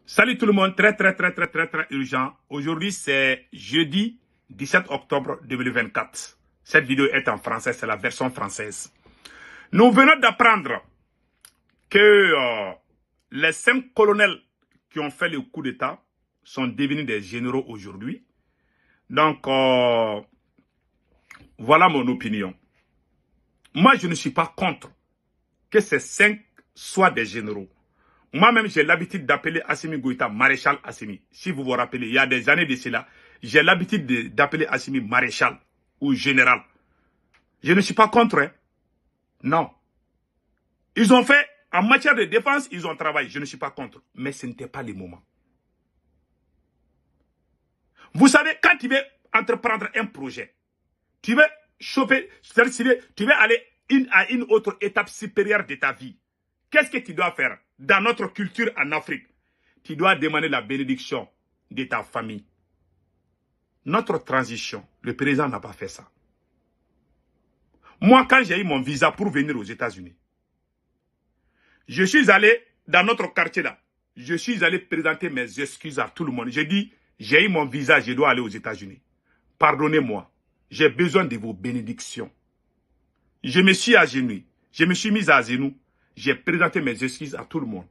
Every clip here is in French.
Salut tout le monde, très urgent. Aujourd'hui, c'est jeudi 17 octobre 2024. Cette vidéo est en français, c'est la version française. Nous venons d'apprendre que les 5 colonels qui ont fait le coup d'État sont devenus des généraux aujourd'hui. Donc, voilà mon opinion. Moi, je ne suis pas contre que ces 5 soient des généraux. Moi-même, j'ai l'habitude d'appeler Assimi Goïta maréchal Assimi. Si vous vous rappelez, il y a des années de cela, j'ai l'habitude d'appeler Assimi maréchal ou général. Je ne suis pas contre, hein. Non. Ils ont fait, en matière de défense, ils ont travaillé. Je ne suis pas contre. Mais ce n'était pas le moment. Vous savez, quand tu veux entreprendre un projet, tu veux choper, tu veux aller à une autre étape supérieure de ta vie. Qu'est-ce que tu dois faire dans notre culture en Afrique? Tu dois demander la bénédiction de ta famille. Notre transition, le président n'a pas fait ça. Moi, quand j'ai eu mon visa pour venir aux États-Unis, je suis allé dans notre quartier là. Je suis allé présenter mes excuses à tout le monde. J'ai dit, j'ai eu mon visa, je dois aller aux États-Unis. Pardonnez-moi, j'ai besoin de vos bénédictions. Je me suis agenouillé, je me suis mis à genoux. J'ai présenté mes excuses à tout le monde.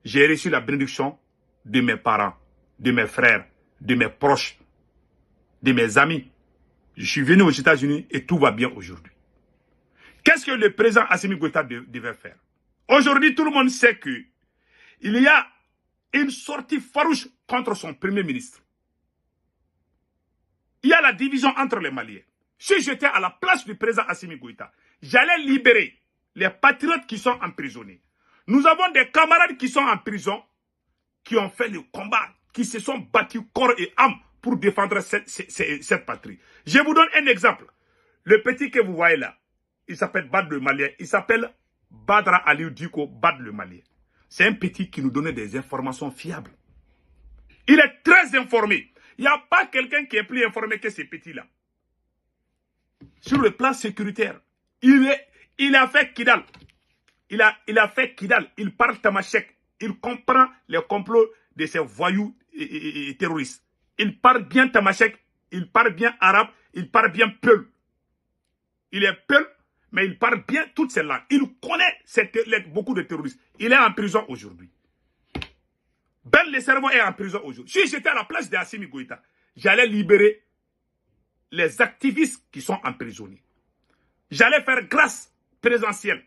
J'ai reçu la bénédiction de mes parents, de mes frères, de mes proches, de mes amis. Je suis venu aux États-Unis et tout va bien aujourd'hui. Qu'est-ce que le président Assimi Goïta devait faire? Aujourd'hui, tout le monde sait qu'il y a une sortie farouche contre son premier ministre. Il y a la division entre les Maliens. Si j'étais à la place du président Assimi Goïta, j'allais libérer les patriotes qui sont emprisonnés. Nous avons des camarades qui sont en prison, qui ont fait le combat, qui se sont battus corps et âme pour défendre cette patrie. Je vous donne un exemple. Le petit que vous voyez là, il s'appelle Bad le Malien. Il s'appelle Badra Aliou Diko Bad le Malien. C'est un petit qui nous donnait des informations fiables. Il est très informé. Il n'y a pas quelqu'un qui est plus informé que ce petit-là. Sur le plan sécuritaire, il a fait Kidal. Il a fait Kidal. Il parle tamashek. Il comprend les complots de ces voyous et terroristes. Il parle bien tamashek. Il parle bien arabe. Il parle bien peul. Il est peul, mais il parle bien toutes ces langues. Il connaît beaucoup de terroristes. Il est en prison aujourd'hui. Ben le cerveau est en prison aujourd'hui. Si j'étais à la place d'Assimi Goïta, j'allais libérer les activistes qui sont emprisonnés. J'allais faire grâce présidentielle.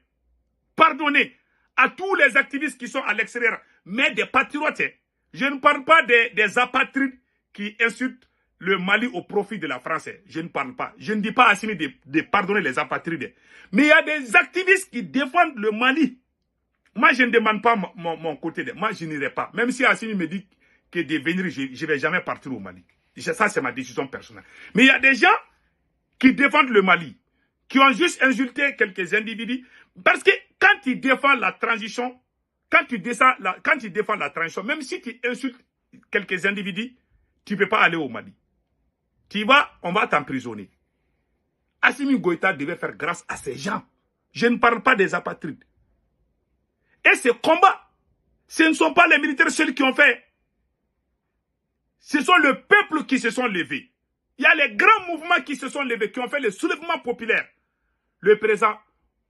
Pardonner à tous les activistes qui sont à l'extérieur, mais des patriotes. Je ne parle pas des apatrides qui insultent le Mali au profit de la France. Je ne parle pas. Je ne dis pas à Assimi de pardonner les apatrides. Mais il y a des activistes qui défendent le Mali. Moi, je ne demande pas mon côté. Moi, je n'irai pas. Même si Assimi me dit que de venir, je ne vais jamais partir au Mali. Ça, c'est ma décision personnelle. Mais il y a des gens qui défendent le Mali, qui ont juste insulté quelques individus. Parce que quand tu défends la transition, quand tu défends la transition, même si tu insultes quelques individus, tu ne peux pas aller au Mali. Tu vas, on va t'emprisonner. Assimi Goïta devait faire grâce à ces gens. Je ne parle pas des apatrides. Et ce combat, ce ne sont pas les militaires seuls qui ont fait. Ce sont le peuple qui se sont levés. Il y a les grands mouvements qui se sont levés, qui ont fait le soulèvement populaire. Le président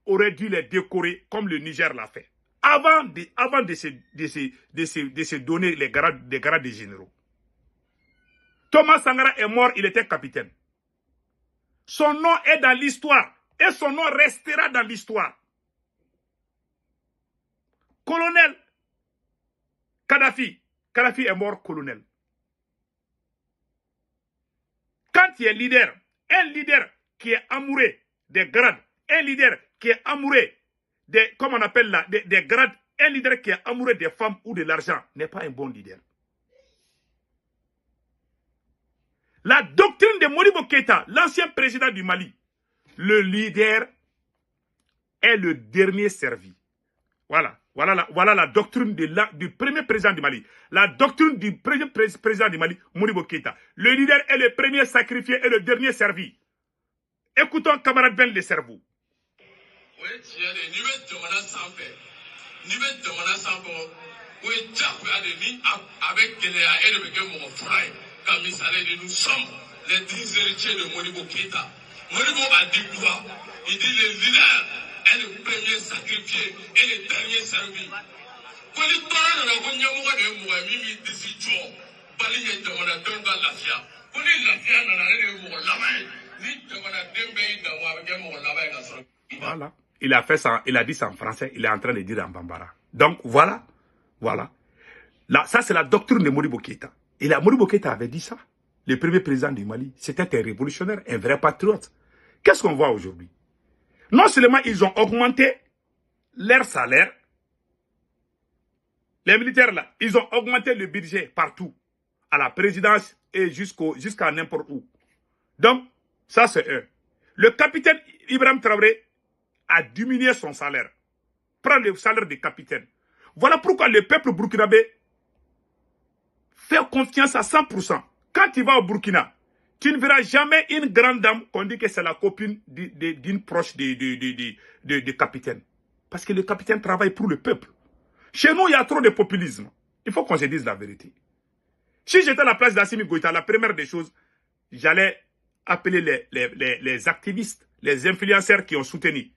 aurait dû les décorer comme le Niger l'a fait. Avant de se donner des grades de généraux. Thomas Sankara est mort, il était capitaine. Son nom est dans l'histoire. Et son nom restera dans l'histoire. Colonel Kadhafi. Kadhafi est mort colonel. Quand tu es leader, un leader qui est amoureux des grades, un leader qui est amoureux des, comment on appelle là, des grades, un leader qui est amoureux des femmes ou de l'argent n'est pas un bon leader. La doctrine de Modibo Keïta, l'ancien président du Mali, le leader est le dernier servi. Voilà la doctrine du premier président du Mali. La doctrine du premier président du Mali, Modibo Keïta. Le leader est le premier sacrifié et le dernier servi. Écoutons camarade Ben le cerveau. Oui, avec nous sommes les 10 héritiers de Modibo Keïta. Modibo a dit quoi? Il dit le leader est le premier sacrifié et le dernier servi. Voilà. Il a fait ça, il a dit ça en français, il est en train de dire en bambara. Donc voilà, voilà. Là, ça c'est la doctrine de Modibo Keïta. Et Modibo Keïta avait dit ça. Le premier président du Mali, c'était un révolutionnaire, un vrai patriote. Qu'est-ce qu'on voit aujourd'hui? Non seulement ils ont augmenté leur salaire, les militaires là, ils ont augmenté le budget partout, à la présidence et jusqu'à n'importe où. Donc, ça c'est eux. Le capitaine Ibrahim Traoré a diminué son salaire. Prends le salaire du capitaine. Voilà pourquoi le peuple burkinabé fait confiance à 100%. Quand tu vas au Burkina, tu ne verras jamais une grande dame qu'on dit que c'est la copine d'une proche du capitaine. Parce que le capitaine travaille pour le peuple. Chez nous, il y a trop de populisme. Il faut qu'on se dise la vérité. Si j'étais à la place d'Assimi Goïta, la première des choses, j'allais appeler les activistes, les influenceurs qui ont soutenu.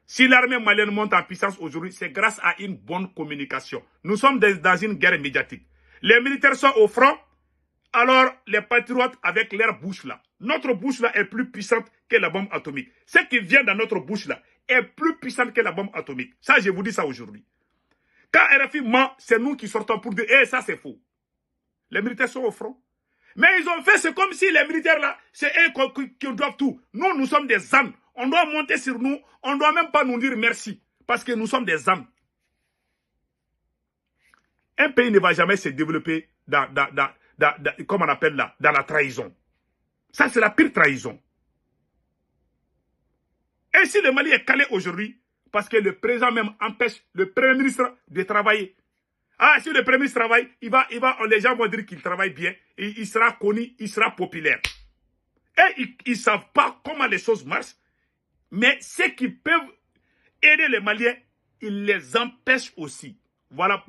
Si l'armée malienne monte en puissance aujourd'hui, c'est grâce à une bonne communication. Nous sommes dans une guerre médiatique. Les militaires sont au front, alors les patriotes avec leur bouche là. Notre bouche là est plus puissante que la bombe atomique. Ce qui vient dans notre bouche là est plus puissant que la bombe atomique. Ça, je vous dis ça aujourd'hui. Quand RFI ment, c'est nous qui sortons pour dire, ça c'est faux. Les militaires sont au front. Mais ils ont fait, c'est comme si les militaires là, c'est eux qui doivent tout. Nous, nous sommes des âmes. On doit monter sur nous. On ne doit même pas nous dire merci. Parce que nous sommes des âmes. Un pays ne va jamais se développer comme on appelle là, dans la trahison. Ça, c'est la pire trahison. Et si le Mali est calé aujourd'hui, parce que le président même empêche le premier ministre de travailler. Ah, si le premier ministre travaille, les gens vont dire qu'il travaille bien, et il sera connu, il sera populaire. Et ils ne savent pas comment les choses marchent, mais ceux qui peuvent aider les Maliens, ils les empêchent aussi. Voilà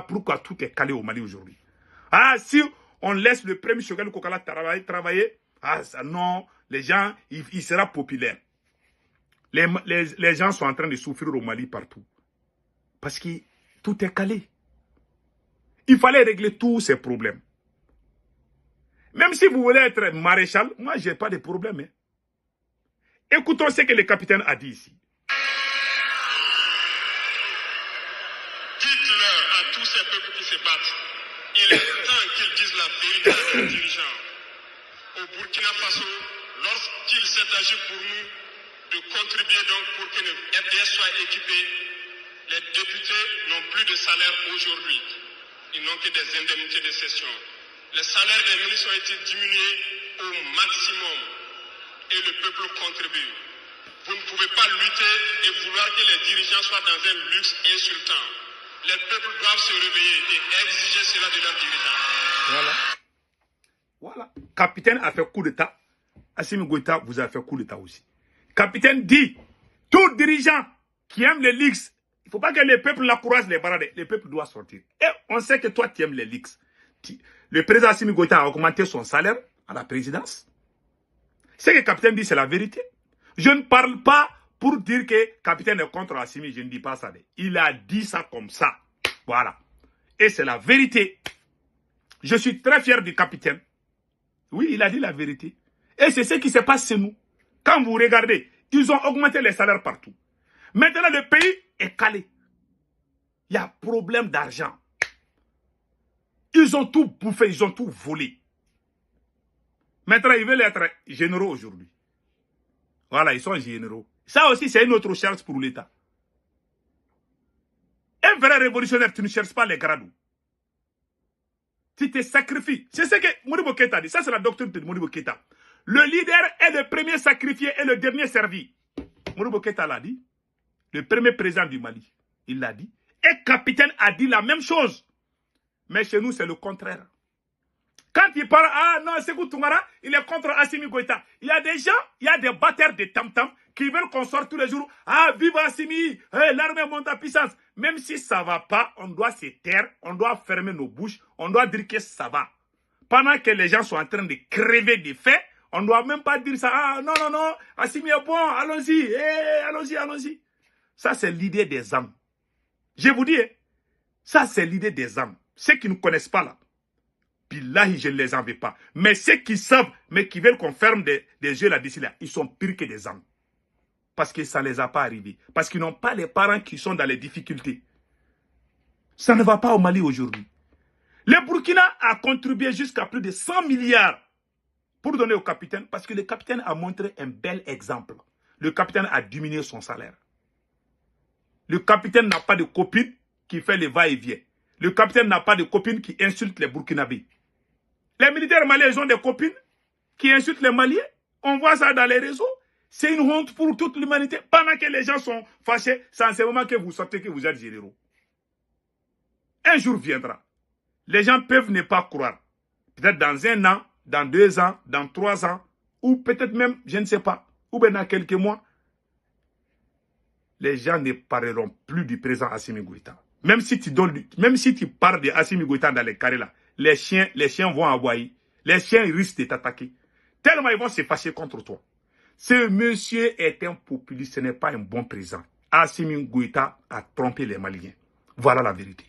pourquoi tout est calé au Mali aujourd'hui. Ah, si on laisse le premier Choguel Kokala travailler, ah ça, non, les gens, il sera populaire. Les gens sont en train de souffrir au Mali partout. Parce que tout est calé. Il fallait régler tous ces problèmes. Même si vous voulez être maréchal, moi, je n'ai pas de problème. Hein. Écoutons ce que le capitaine a dit ici. Dites-leur à tous ces peuples qui se battent, il est temps qu'ils disent la vérité à leurs dirigeants. Au Burkina Faso, lorsqu'il s'est agi pour nous de contribuer donc pour que le FDS soit équipé, les députés n'ont plus de salaire aujourd'hui. Ils n'ont que des indemnités de session. Les salaires des ministres ont été diminués au maximum et le peuple contribue. Vous ne pouvez pas lutter et vouloir que les dirigeants soient dans un luxe insultant. Les peuples doivent se réveiller et exiger cela de leurs dirigeants. Voilà. Voilà. Capitaine a fait coup d'État. Assimi Goïta vous a fait coup d'État aussi. Capitaine dit, tout dirigeant qui aime les leaks, il ne faut pas que le peuple l'encourage les barades. Le peuple doit sortir. Et on sait que toi, tu aimes les leaks. Le président Assimi Goïta a augmenté son salaire à la présidence. Ce que le capitaine dit, c'est la vérité. Je ne parle pas pour dire que le capitaine est contre Assimi. Je ne dis pas ça. Il a dit ça comme ça. Voilà. Et c'est la vérité. Je suis très fier du capitaine. Oui, il a dit la vérité. Et c'est ce qui se passe chez nous. Quand vous regardez, ils ont augmenté les salaires partout. Maintenant, le pays est calé. Il y a problème d'argent. Ils ont tout bouffé, ils ont tout volé. Maintenant, ils veulent être généraux aujourd'hui. Voilà, ils sont généraux. Ça aussi, c'est une autre charge pour l'État. Un vrai révolutionnaire, tu ne cherches pas les grades. Tu te sacrifies. C'est ce que Modibo Keïta dit. Ça, c'est la doctrine de Modibo Keïta. Le leader est le premier sacrifié et le dernier servi. Modibo Keïta l'a dit. Le premier président du Mali. Il l'a dit. Et le capitaine a dit la même chose. Mais chez nous, c'est le contraire. Quand il parle, ah non, Sékou Toungara, il est contre Assimi Goïta. Il y a des gens, il y a des batteurs de tam-tam qui veulent qu'on sorte tous les jours. Ah, vive Assimi, hey, l'armée monte en puissance. même si ça ne va pas, on doit se taire, on doit fermer nos bouches, on doit dire que ça va. Pendant que les gens sont en train de crever de faim, on ne doit même pas dire ça. Ah non, non, non, Assimi est bon, allons-y, allons-y, allons-y. Ça, c'est l'idée des âmes. Je vous dis, ça, c'est l'idée des âmes. Ceux qui ne connaissent pas là, billahi, je ne les en veux pas. Mais ceux qui savent, mais qui veulent qu'on ferme des yeux là-dessus, là, ils sont pires que des âmes. Parce que ça ne les a pas arrivés. Parce qu'ils n'ont pas les parents qui sont dans les difficultés. Ça ne va pas au Mali aujourd'hui. Le Burkina a contribué jusqu'à plus de 100 milliards pour donner au capitaine, parce que le capitaine a montré un bel exemple. Le capitaine a diminué son salaire. Le capitaine n'a pas de copine qui fait le va-et-vient. Le capitaine n'a pas de copine qui insulte les Burkinabés. Les militaires maliens, ils ont des copines qui insultent les Maliens. On voit ça dans les réseaux. C'est une honte pour toute l'humanité. Pendant que les gens sont fâchés, c'est en ce moment que vous sortez que vous êtes généraux. Un jour viendra. Les gens peuvent ne pas croire. Peut-être dans 1 an, dans 2 ans, dans 3 ans, ou peut-être même, je ne sais pas, ou bien dans quelques mois, les gens ne parleront plus du président Assimi Goïta. Même si tu parles de Assimi Goïta dans les carrés là, les chiens vont aboyer. Les chiens risquent de t'attaquer. Tellement ils vont se fâcher contre toi. Ce monsieur est un populiste, ce n'est pas un bon président. Assimi Goïta a trompé les Maliens. Voilà la vérité.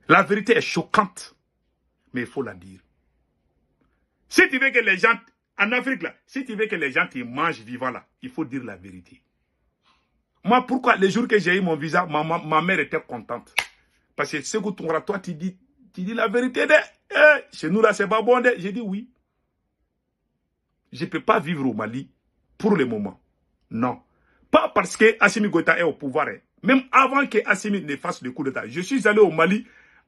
La vérité est choquante, mais il faut la dire. Si tu veux que les gens, en Afrique là, si tu veux que les gens te mangent vivant là, il faut dire la vérité. Moi, pourquoi les jours que j'ai eu mon visa, ma mère était contente. Parce que ce que toi, tu dis la vérité. Chez nous là, c'est pas bon. J'ai dit oui. Je ne peux pas vivre au Mali pour le moment. Non. Pas parce que Assimi Goïta est au pouvoir. Même avant que Assimi ne fasse le coup d'État. Je suis allé au Mali,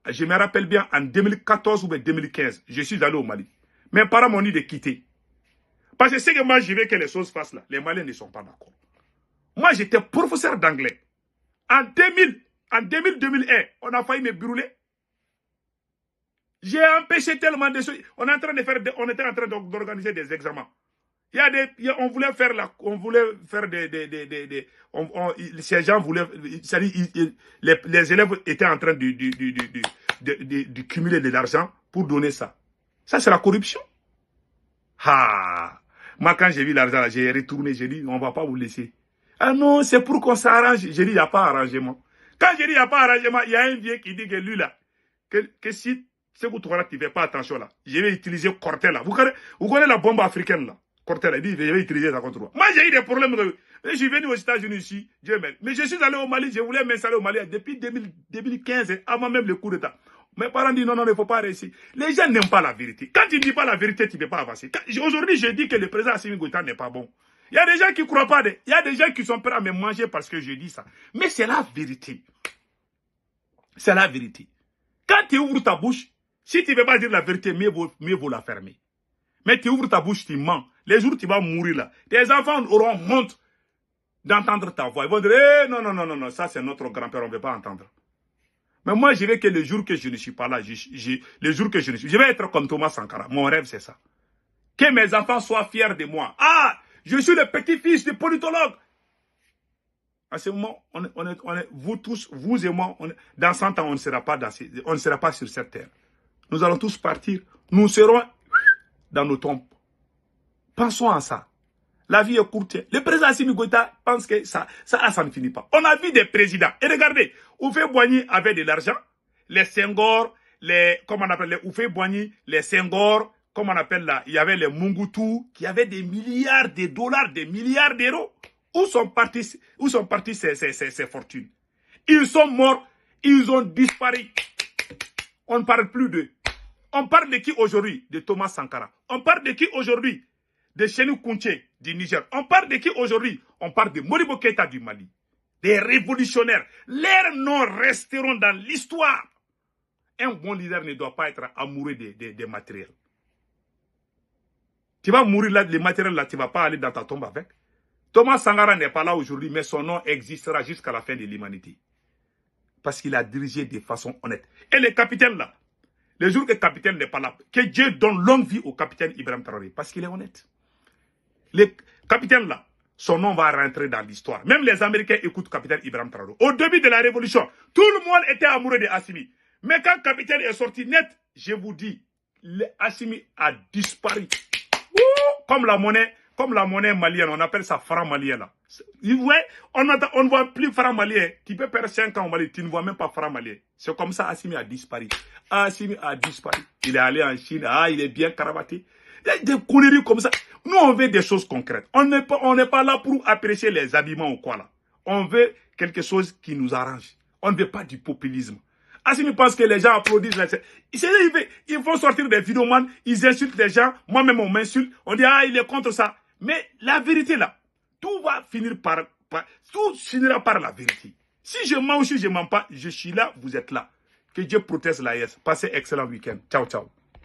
je me rappelle bien, en 2014 ou 2015. Je suis allé au Mali. Mes parents m'ont dit de quitter. Parce que c'est que moi, je veux que les choses fassent là. Les Maliens ne sont pas d'accord. Moi, j'étais professeur d'anglais. En 2001, on a failli me brûler. J'ai empêché tellement de choses. On était en train d'organiser des examens. On voulait faire ces gens voulaient, les élèves étaient en train de cumuler de l'argent pour donner ça. Ça, c'est la corruption. Moi, quand j'ai vu l'argent, j'ai retourné, j'ai dit, on ne va pas vous laisser. Ah non, c'est pour qu'on s'arrange. J'ai dit, il n'y a pas arrangement. Quand j'ai dit, il n'y a pas arrangement, il y a un vieux qui dit que lui, là, que si tu ne fais pas attention, là, je vais utiliser Cortel, là. Vous connaissez la bombe africaine, là. Cortel, il dit, je vais utiliser ça contre toi. Moi, j'ai eu des problèmes. Je suis venu aux États-Unis ici, Dieu merci. Mais je suis allé au Mali, je voulais m'installer au Mali depuis 2015, avant même le coup d'État. Mes parents disent, non, non, il ne faut pas réussir. Les gens n'aiment pas la vérité. Quand tu ne dis pas la vérité, tu ne peux pas avancer. Aujourd'hui, je dis que le président Assimi Goïta n'est pas bon. Il y a des gens qui ne croient pas. Il y a des gens qui sont prêts à me manger parce que je dis ça. Mais c'est la vérité. C'est la vérité. Quand tu ouvres ta bouche, si tu ne veux pas dire la vérité, mieux vaut la fermer. Mais tu ouvres ta bouche, tu mens. Les jours où tu vas mourir là, tes enfants auront honte d'entendre ta voix. Ils vont dire, non, non, non, non, non, ça c'est notre grand-père, on ne veut pas entendre. Mais moi, je veux que le jour que je ne suis pas là, je vais être comme Thomas Sankara. Mon rêve, c'est ça. Que mes enfants soient fiers de moi. Ah, je suis le petit-fils du politologue. À ce moment, vous tous, vous et moi, dans 100 ans, on ne sera pas sur cette terre. Nous allons tous partir. Nous serons dans nos tombes. Pensons à ça. La vie est courte. Le président Assimi Goïta pense que ça ne finit pas. On a vu des présidents. Et regardez, Houphouët-Boigny avait de l'argent. Les Senghor, comment on appelle les Houphouët-Boigny, les Senghor, comment on appelle là, il y avait les Mobutu, qui avaient des milliards de dollars, des milliards d'euros. Où sont partis ces fortunes? Ils sont morts, ils ont disparu. On ne parle plus d'eux. On parle de qui aujourd'hui? De Thomas Sankara. On parle de qui aujourd'hui? De Sékou Touré du Niger. On parle de qui aujourd'hui? On parle de Modibo Keïta du Mali. Des révolutionnaires. Leurs noms resteront dans l'histoire. Un bon leader ne doit pas être amoureux des matériels. Tu vas mourir là, les matériels là, tu ne vas pas aller dans ta tombe avec. Thomas Sankara n'est pas là aujourd'hui, mais son nom existera jusqu'à la fin de l'humanité. Parce qu'il a dirigé de façon honnête. Et le capitaine là, le jour que le capitaine n'est pas là, que Dieu donne longue vie au capitaine Ibrahim Traoré, parce qu'il est honnête. Le capitaine là, son nom va rentrer dans l'histoire. Même les Américains écoutent capitaine Ibrahim Traoré. Au début de la révolution, tout le monde était amoureux de Assimi. Mais quand capitaine est sorti net, je vous dis, Assimi a disparu. Comme la monnaie malienne, on appelle ça franc malien là. Vous voyez, on ne voit plus franc malien. Tu peux perdre 5 ans au Mali, tu ne vois même pas franc malien. C'est comme ça Assimi a disparu. Assimi a disparu. Il est allé en Chine, il est bien cravaté. Il y a des conneries comme ça. Nous, on veut des choses concrètes. On n'est pas là pour apprécier les habillements ou quoi là. On veut quelque chose qui nous arrange. On ne veut pas du populisme. Assimi pense que les gens applaudissent. Ils vont sortir des vidéomans, ils insultent les gens. Moi-même, on m'insulte. On dit, il est contre ça. Mais la vérité là, tout finira par la vérité. Si je mens ou si je ne mens pas, je suis là, vous êtes là. Que Dieu protège l'AES. Passez excellent week-end. Ciao, ciao.